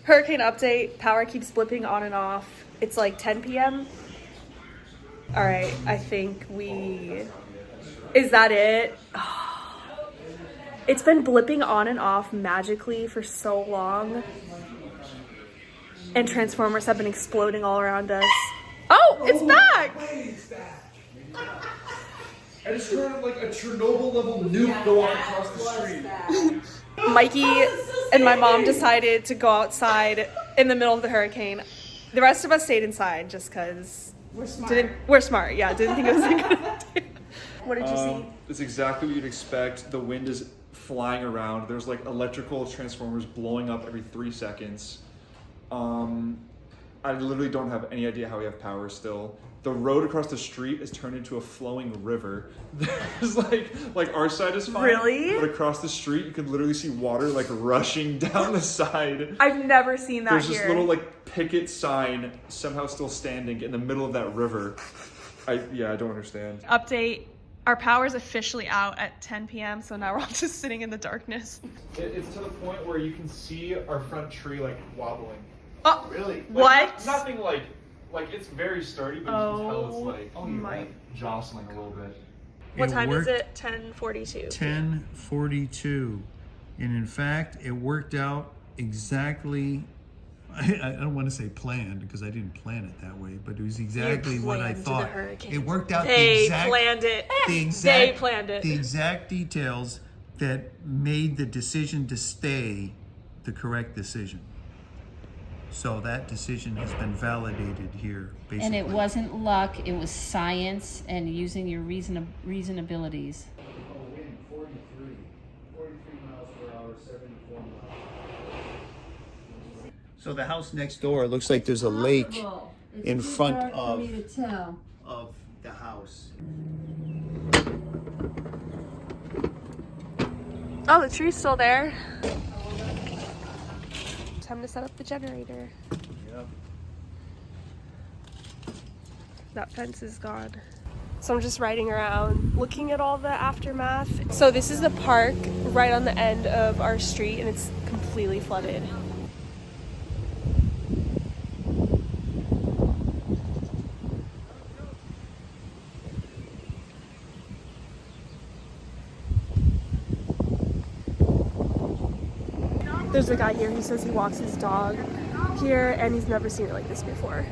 Hurricane update. Power keeps blipping on and off. It's like 10 p.m. All right, I think is that it? Oh. It's been blipping on and off magically for so long. And transformers have been exploding all around us. Oh, it's back! I just heard like a Chernobyl level nuke go off across the street. Mikey and my mom decided to go outside in the middle of the hurricane. The rest of us stayed inside just because we're smart. Yeah, didn't think it was a good idea. What did you see? It's exactly what you'd expect. The wind is flying around. There's like electrical transformers blowing up every 3 seconds. I literally don't have any idea how we have power still. The road across the street is turned into a flowing river. There's like our side is fine. Really? But across the street, you can literally see water like rushing down the side. I've never seen that. There's this little like picket sign somehow still standing in the middle of that river. I don't understand. Update. Our power's officially out at 10 p.m. So now we're all just sitting in the darkness. It's to the point where you can see our front tree like wobbling. Oh, really? What? Nothing like it's very sturdy, but you can tell it's like jostling a little bit. What time is it? 10:42. 10:42, and in fact, it worked out exactly. I don't want to say planned because I didn't plan it that way, but it was exactly what I thought. It worked out. They planned it. They planned it. The exact details that made the decision to stay the correct decision. So that decision has been validated here, basically. And it wasn't luck, it was science and using your reasonabilities. Wind 43 miles per hour, 74 miles. So the house next door looks like there's a lake in front of the house. Oh, the tree's still there. Time to set up the generator. Yep. That fence is gone. So I'm just riding around looking at all the aftermath. So this is the park right on the end of our street and it's completely flooded. There's a guy here who says he walks his dog here and he's never seen it like this before.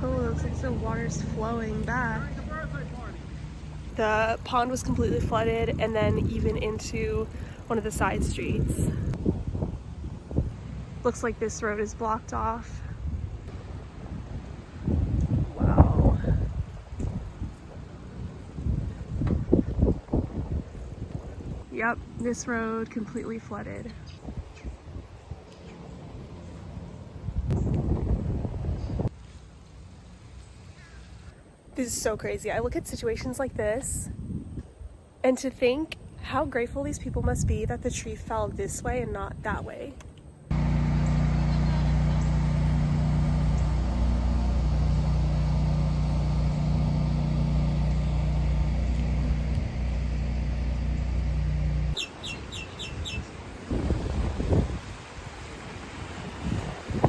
Oh, it looks like the water's flowing back. The pond was completely flooded and then even into one of the side streets. Looks like this road is blocked off. Wow. Yep, this road completely flooded. This is so crazy. I look at situations like this and to think how grateful these people must be that the tree fell this way and not that way.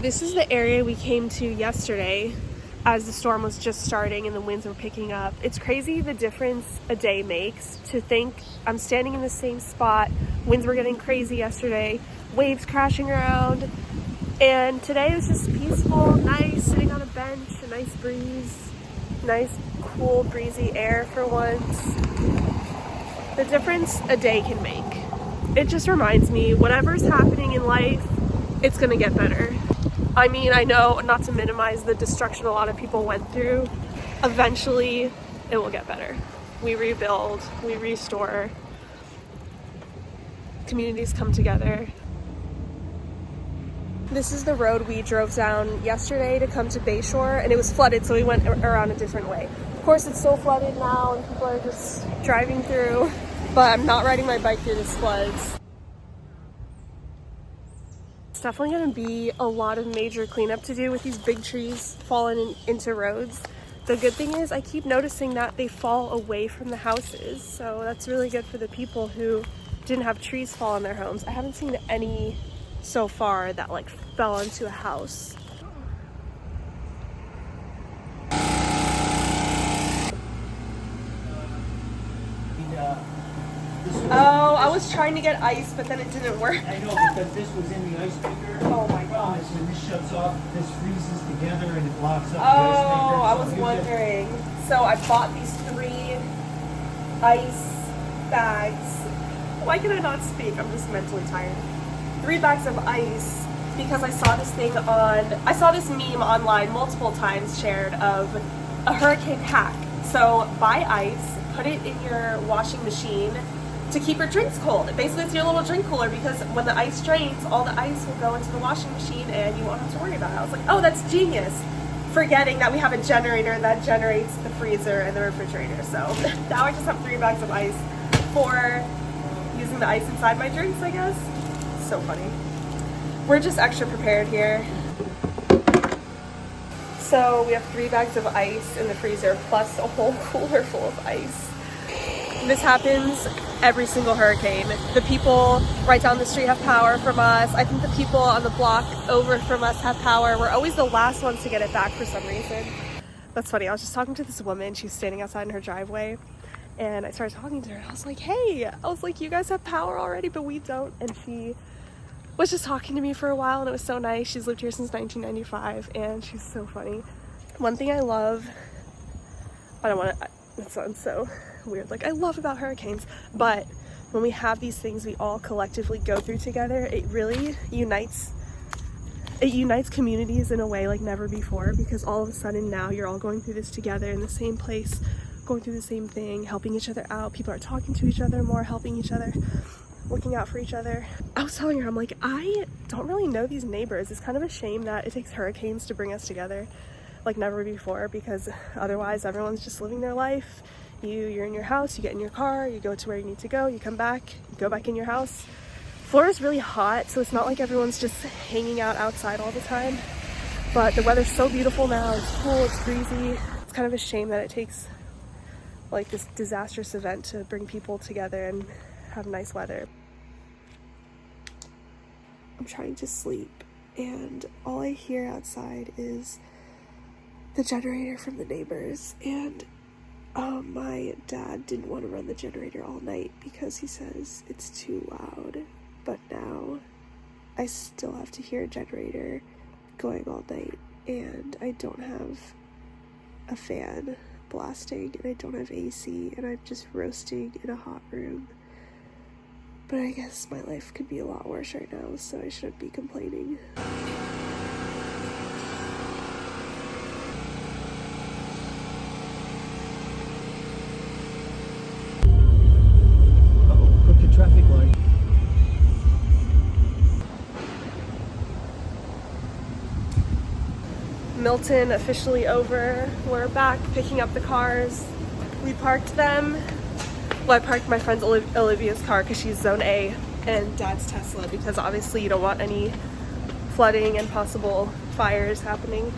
This is the area we came to yesterday as the storm was just starting and the winds were picking up. It's crazy the difference a day makes. To think I'm standing in the same spot, winds were getting crazy yesterday, waves crashing around, and today it was just peaceful, nice, sitting on a bench, a nice breeze, nice cool breezy air for once. The difference a day can make. It just reminds me whatever's happening in life, it's gonna get better. I mean, I know not to minimize the destruction a lot of people went through. Eventually, it will get better. We rebuild, we restore. Communities come together. This is the road we drove down yesterday to come to Bayshore, and it was flooded, so we went around a different way. Of course, it's still flooded now, and people are just driving through, but I'm not riding my bike through this floods. It's definitely going to be a lot of major cleanup to do with these big trees falling into roads. The good thing is I keep noticing that they fall away from the houses, so that's really good for the people who didn't have trees fall on their homes. I haven't seen any so far that like fell into a house. Oh, I was trying to get ice, but then it didn't work. I know, because this was in the ice maker. Oh my gosh. When this shuts off, this freezes together and it locks up Oh, the ice maker. I was wondering. So I bought these 3 ice bags. Why can I not speak? I'm just mentally tired. 3 bags of ice because I saw this meme online multiple times shared of a hurricane hack. So buy ice, put it in your washing machine to keep your drinks cold. Basically, it's your little drink cooler because when the ice drains, all the ice will go into the washing machine and you won't have to worry about it. I was like, oh, that's genius. Forgetting that we have a generator that generates the freezer and the refrigerator. So now I just have 3 bags of ice for using the ice inside my drinks, I guess. So funny. We're just extra prepared here. So we have 3 bags of ice in the freezer plus a whole cooler full of ice. This happens every single hurricane. The people right down the street have power from us. I think the people on the block over from us have power. We're always the last ones to get it back for some reason. That's funny. I was just talking to this woman. She's standing outside in her driveway. And I started talking to her. I was like, hey, you guys have power already, but we don't. And she was just talking to me for a while, and it was so nice. She's lived here since 1995, and she's so funny. One thing I love, it sounds so weird, like I love about hurricanes, but when we have these things we all collectively go through together, it really unites communities in a way like never before, because all of a sudden now you're all going through this together in the same place, going through the same thing, helping each other out. People are talking to each other more, helping each other, looking out for each other. I was telling her, I'm like, I don't really know these neighbors. It's kind of a shame that it takes hurricanes to bring us together like never before, because otherwise everyone's just living their life. You're in your house, you get in your car, you go to where you need to go, you come back, you go back in your house. Florida's really hot, so it's not like everyone's just hanging out outside all the time. But the weather's so beautiful now, it's cool, it's breezy. It's kind of a shame that it takes like this disastrous event to bring people together and have nice weather. I'm trying to sleep, and all I hear outside is the generator from the neighbors, and my dad didn't want to run the generator all night because he says it's too loud, but now I still have to hear a generator going all night, and I don't have a fan blasting, and I don't have AC, and I'm just roasting in a hot room. But I guess my life could be a lot worse right now, so I shouldn't be complaining. Traffic light. Milton officially over. We're back picking up the cars. We parked them. Well, I parked my friend Olivia's car because she's zone A, and Dad's Tesla, because obviously you don't want any flooding and possible fires happening.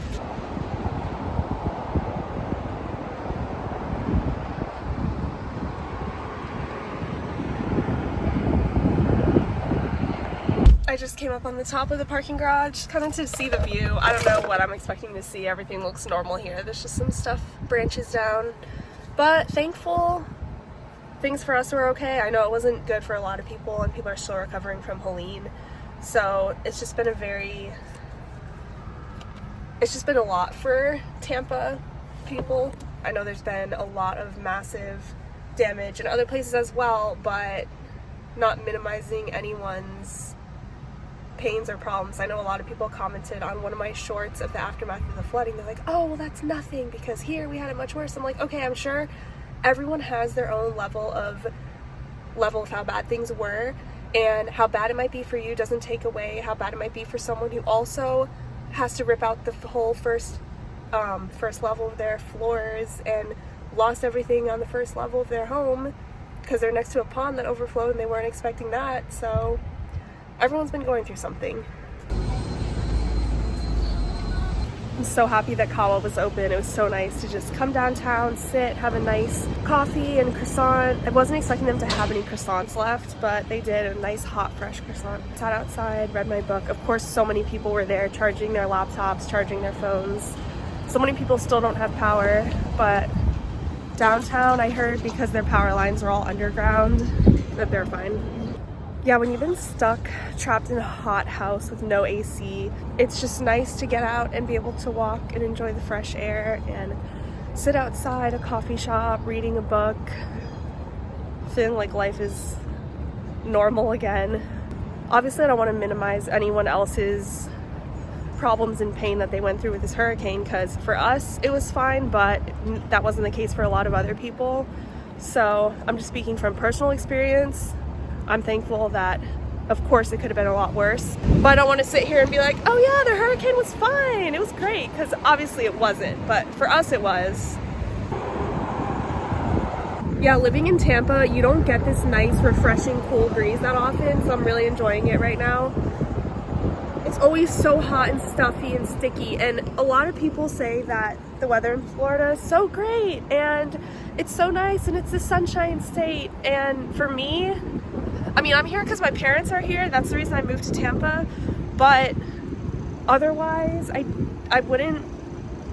I just came up on the top of the parking garage kind of to see the view. I don't know what I'm expecting to see. Everything looks normal here. There's just some stuff branches down, but thankful things for us were okay. I know it wasn't good for a lot of people, and people are still recovering from Helene, so it's just been a lot for Tampa people. I know there's been a lot of massive damage in other places as well, but not minimizing anyone's pains or problems. I know a lot of people commented on one of my shorts of the aftermath of the flooding. They're like, oh, well, that's nothing because here we had it much worse. I'm like, okay, I'm sure everyone has their own level of how bad things were, and how bad it might be for you doesn't take away how bad it might be for someone who also has to rip out the whole first level of their floors and lost everything on the first level of their home because they're next to a pond that overflowed and they weren't expecting that. So everyone's been going through something. I'm so happy that Kawa was open. It was so nice to just come downtown, sit, have a nice coffee and croissant. I wasn't expecting them to have any croissants left, but they did. A nice hot, fresh croissant. Sat outside, read my book. Of course, so many people were there charging their laptops, charging their phones. So many people still don't have power, but downtown, I heard, because their power lines are all underground, that they're fine. Yeah, when you've been stuck, trapped in a hot house with no AC, it's just nice to get out and be able to walk and enjoy the fresh air and sit outside a coffee shop, reading a book, feeling like life is normal again. Obviously, I don't want to minimize anyone else's problems and pain that they went through with this hurricane, because for us, it was fine, but that wasn't the case for a lot of other people. So I'm just speaking from personal experience. I'm thankful that, of course, it could have been a lot worse, but I don't want to sit here and be like, oh yeah, the hurricane was fine, it was great, because obviously it wasn't, but for us it was. Yeah, living in Tampa, you don't get this nice, refreshing, cool breeze that often, so I'm really enjoying it right now. It's always so hot and stuffy and sticky, and a lot of people say that the weather in Florida is so great, and it's so nice, and it's the sunshine state, and for me, I mean, I'm here because my parents are here. That's the reason I moved to Tampa. But otherwise, I wouldn't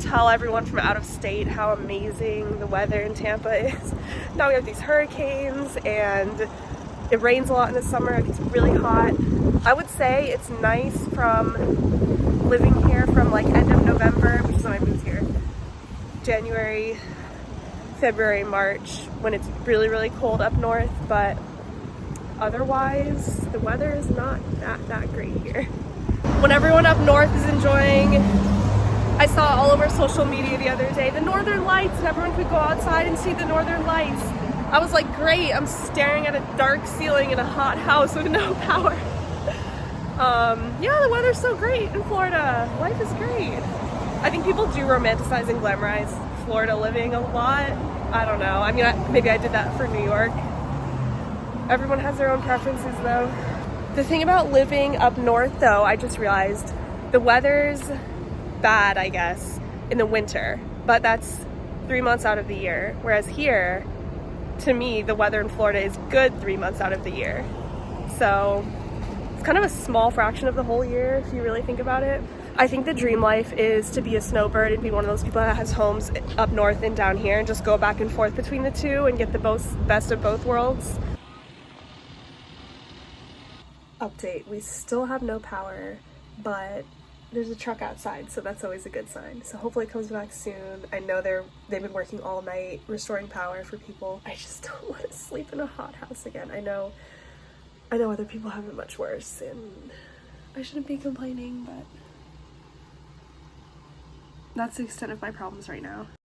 tell everyone from out of state how amazing the weather in Tampa is. Now we have these hurricanes and it rains a lot in the summer. It gets really hot. I would say it's nice from living here from like end of November, which is when I moved here, January, February, March, when it's really, really cold up north. But otherwise, the weather is not that great here. When everyone up north is enjoying, I saw all over social media the other day, the northern lights, and everyone could go outside and see the northern lights. I was like, great, I'm staring at a dark ceiling in a hot house with no power. Yeah, the weather's so great in Florida. Life is great. I think people do romanticize and glamorize Florida living a lot. I don't know. I mean, maybe I did that for New York. Everyone has their own preferences though. The thing about living up north though, I just realized the weather's bad, I guess, in the winter, but that's 3 months out of the year. Whereas here, to me, the weather in Florida is good 3 months out of the year. So it's kind of a small fraction of the whole year if you really think about it. I think the dream life is to be a snowbird and be one of those people that has homes up north and down here and just go back and forth between the two and get the best of both worlds. Update, we still have no power, but there's a truck outside, so that's always a good sign. So hopefully it comes back soon. I know they've been working all night restoring power for people. I just don't want to sleep in a hot house again. I know other people have it much worse, and I shouldn't be complaining, but that's the extent of my problems right now.